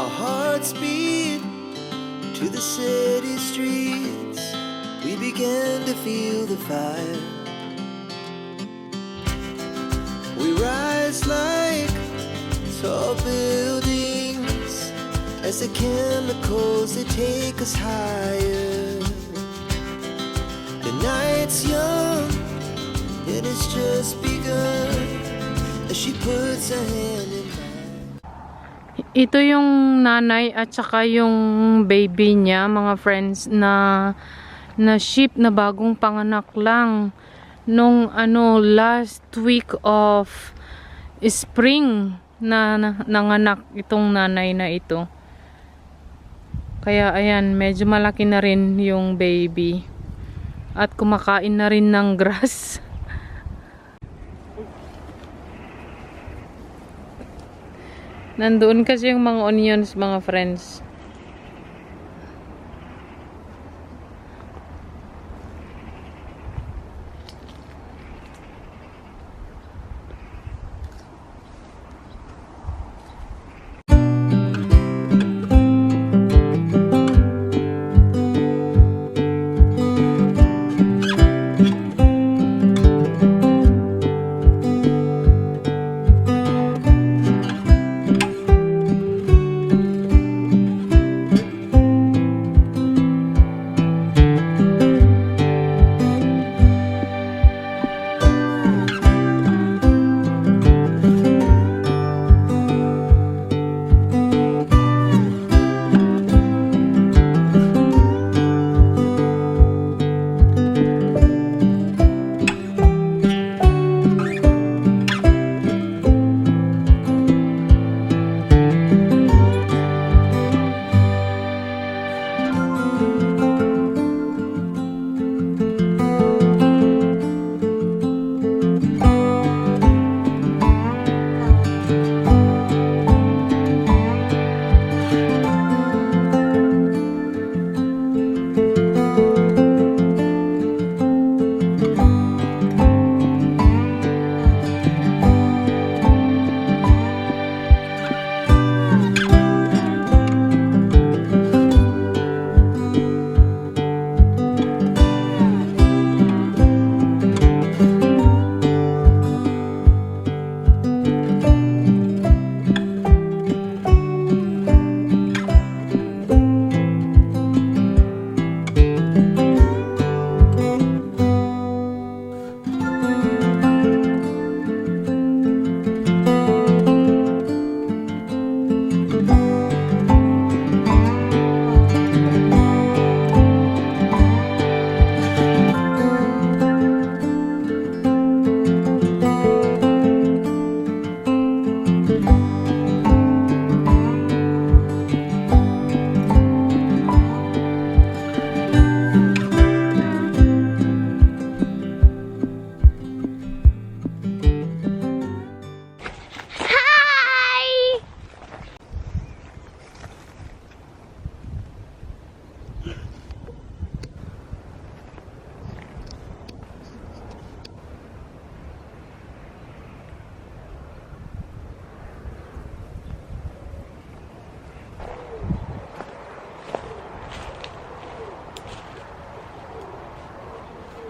Our hearts beat to the city streets. We began to feel the fire. We rise like tall buildings as the chemicals, they take us higher. The night's young and it's just begun as she puts her hand in mine. Ito yung nanay at saka yung baby niya, mga friends, na sheep na bagong panganak lang nung last week of spring na nanganak itong nanay na ito. Kaya ayan, medyo malaki na rin yung baby at kumakain na rin ng grass. Nandoon kasi yung mga onions, mga friends.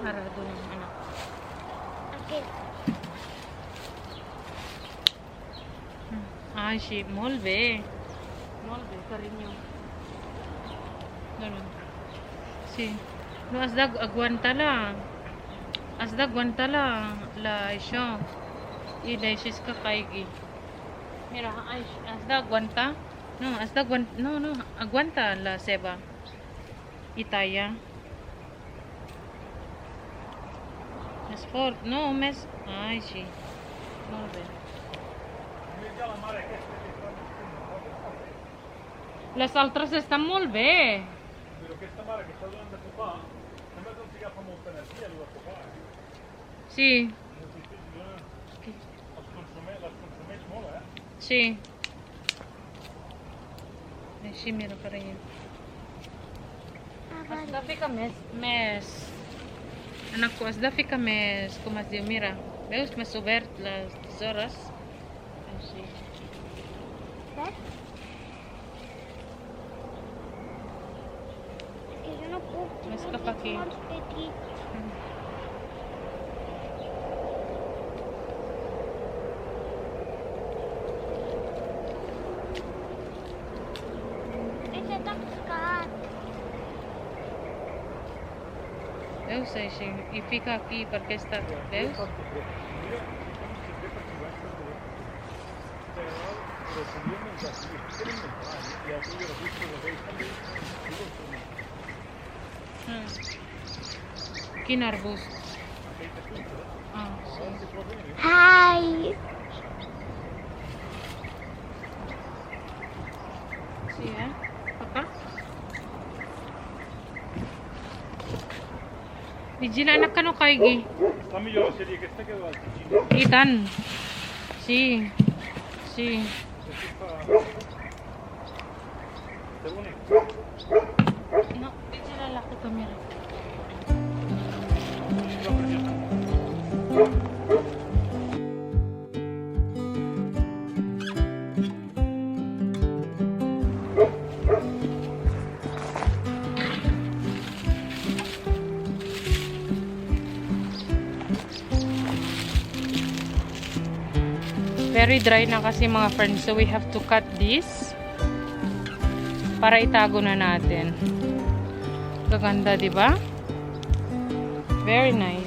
Parado ng anak. Okay. Ay, sheep. Molve. Molve, karinyo. Ganun. Si. No, asdag aguanta la. Asdag aguanta la. La isyo. Ida isis ka kaigi. Mira, ay, asdag aguanta. No, asdag aguanta. No, aguanta la seba. Itaya. Sport, no, mes. Ay, sí. Muy bien. Las altres estan molt bé. Però aquesta mare que està donant de sopar, sembla que els agafa molta energia, allò de sopar. Sí. Les consumeix molt, Sí. Així, mira, per allà. Has de ficar més... Anak ko, has de ficar més... Com es diu? Mira, veus? Més obert les tisores. Així. Mas kapaki. Petit. It's a duck. Deus, e fica aqui porque está. Deus? Que arbusto. Ah, Hi. sim, é? Papá? Vigila anak ka no kaigi. Sta migliore serie che sta che va al Ikan. Si. Si. No, vigila laki kamera. Very dry na kasi mga friends, so we have to cut this para itago na natin. Gaganda, di ba? Very nice.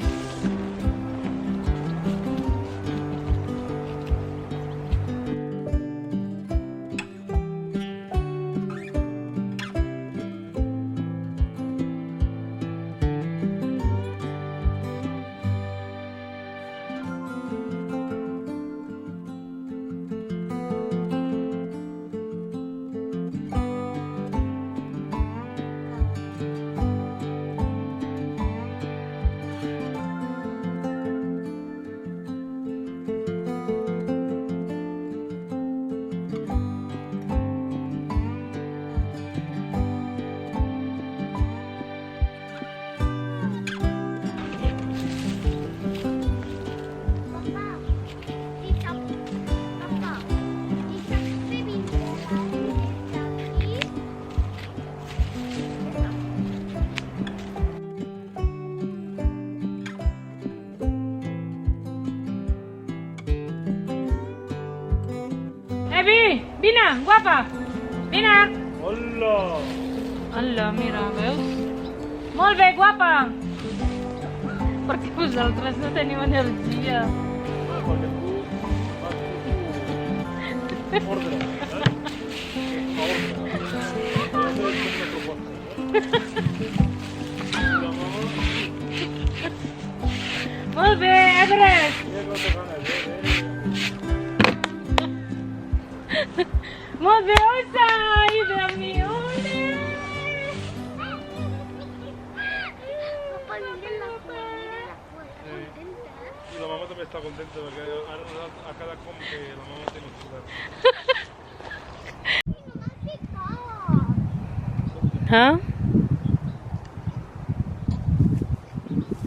Ebi, Bina, guapa. Bina. Hola! Alla, mira, veus? Molt bé, guapa. Perquè vosaltres no teniu energia. Perché tu ordena, Molt bé, Everest. Molt bé, Osa. Ida mi, ole. Papá, mira la contenta. Y la mamá también está contenta porque a cada com que la mamá tiene que dar. Ha?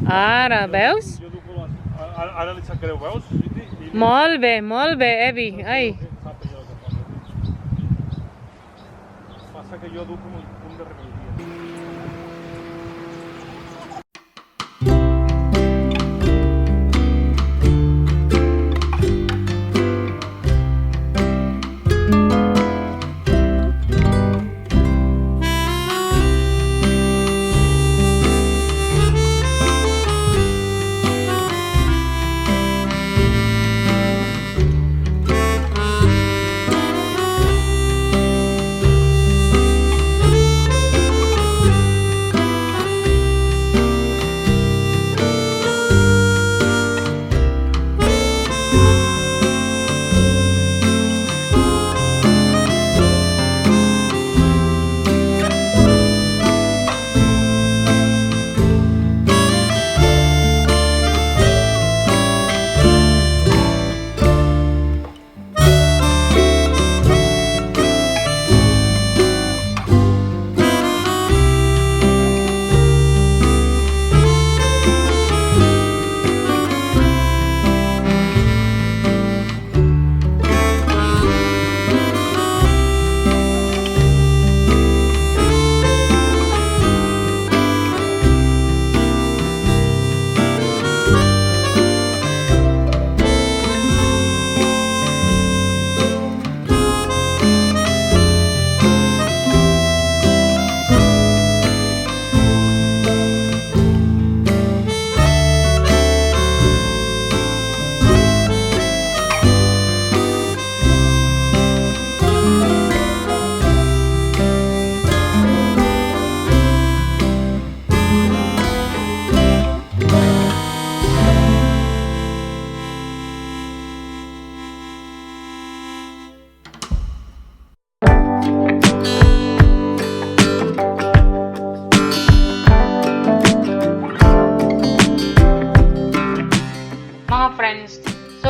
Ara, veus? Jo duc ara li sap greu, veus? Molt bé, Evi. Ai. Passa que jo duc un punt de rebel·lia.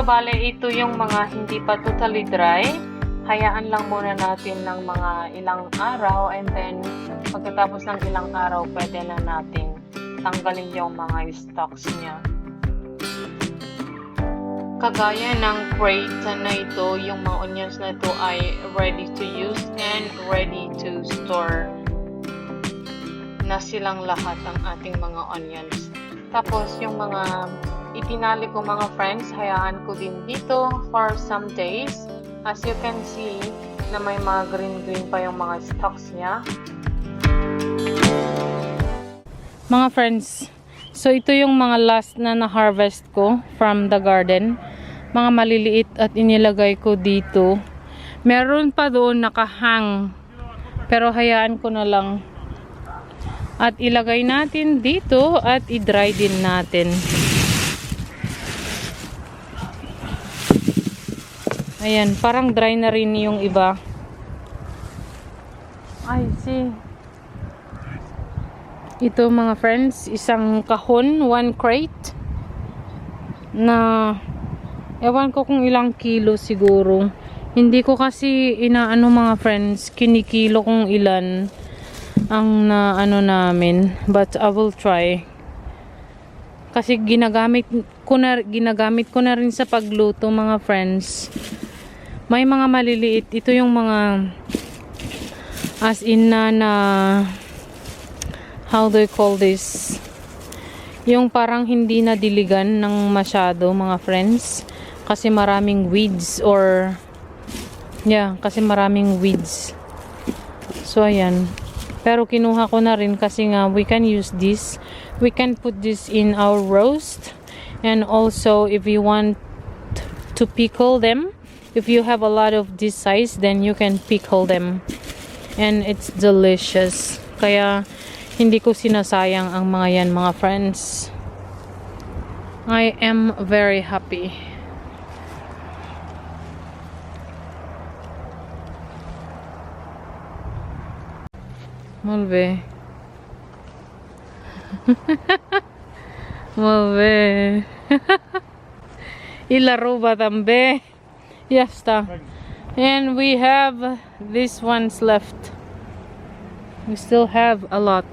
So, bale, ito yung mga hindi pa totally dry. Hayaan lang muna natin ng mga ilang araw and then pagkatapos ng ilang araw, pwede na natin tanggalin yung mga stalks niya. Kagaya ng crate na ito, yung mga onions na ito ay ready to use and ready to store na silang lahat ang ating mga onions. Tapos, yung mga itinali ko mga friends, hayaan ko din dito for some days. As you can see, na may mga green-green pa yung mga stalks niya. Mga friends, so ito yung mga last na na-harvest ko from the garden. Mga maliliit at inilagay ko dito. Meron pa doon nakahang, pero hayaan ko na lang. At ilagay natin dito at i-dry din natin. Ayan, parang dry na rin yung iba. I see. Ito mga friends, isang kahon, 1 crate. Na, ewan ko kung ilang kilo siguro. Hindi ko kasi inaano mga friends, kinikilo kung ilan ang naano namin. But I will try. Kasi ginagamit ko na rin sa pagluto mga friends. May mga maliliit. Ito yung mga as in na how do you call this? Yung parang hindi na diligan ng masyado mga friends. Kasi maraming weeds or kasi maraming weeds. So ayan. Pero kinuha ko na rin kasi nga we can use this. We can put this in our roast. And also if you want to pickle them, if you have a lot of this size, then you can pickle them. And it's delicious. Kaya, hindi ko sinasayang ang mga yan, mga friends. I am very happy. Molve. Molve. Ilaro ba tambe? Ya está. And we have these ones left. We still have a lot.